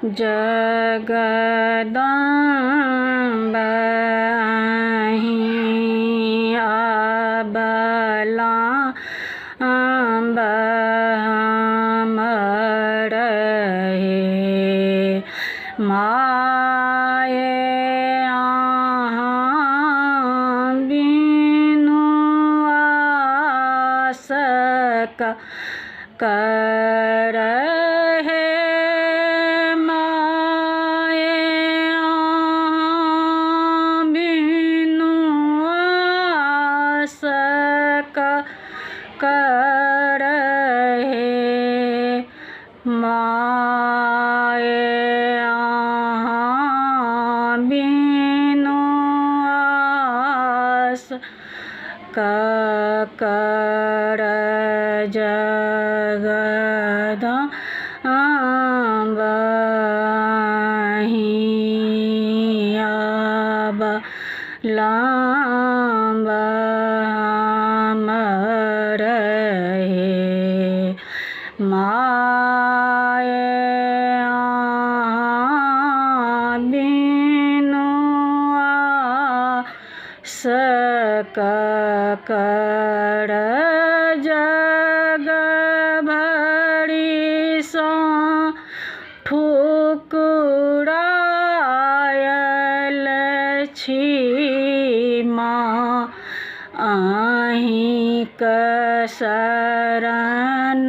जगदम्बा अबला हमर हे माये अहाँ बिनु आस करहे माये अहाँ बिनु आस करहे माये अहाँ बिनु आस कर जगदम्बा अबला हमर हे माये अहाँ बिनु आस कर जग भरि सँ ठुकरायल छी माँ अहिंक शरण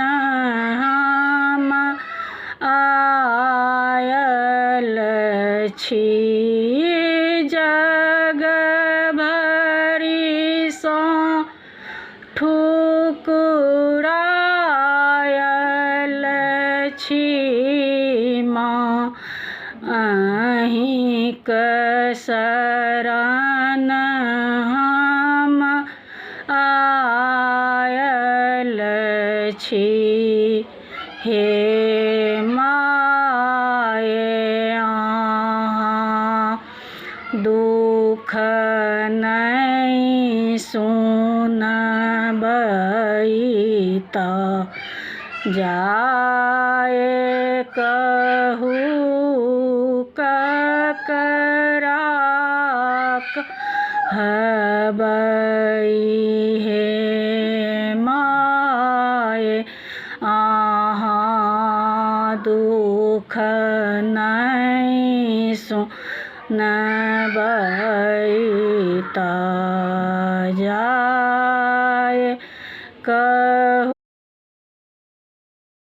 हम आयल छी जग भरि सँ ठुकरायल छी माँ अहिंक शरण हम आयल छी हे माये अहाँ दुख नहि सुनबै तऽ जाए कहू ककरा कहबै हे माये अहाँ दुख नहि सुनबै तऽ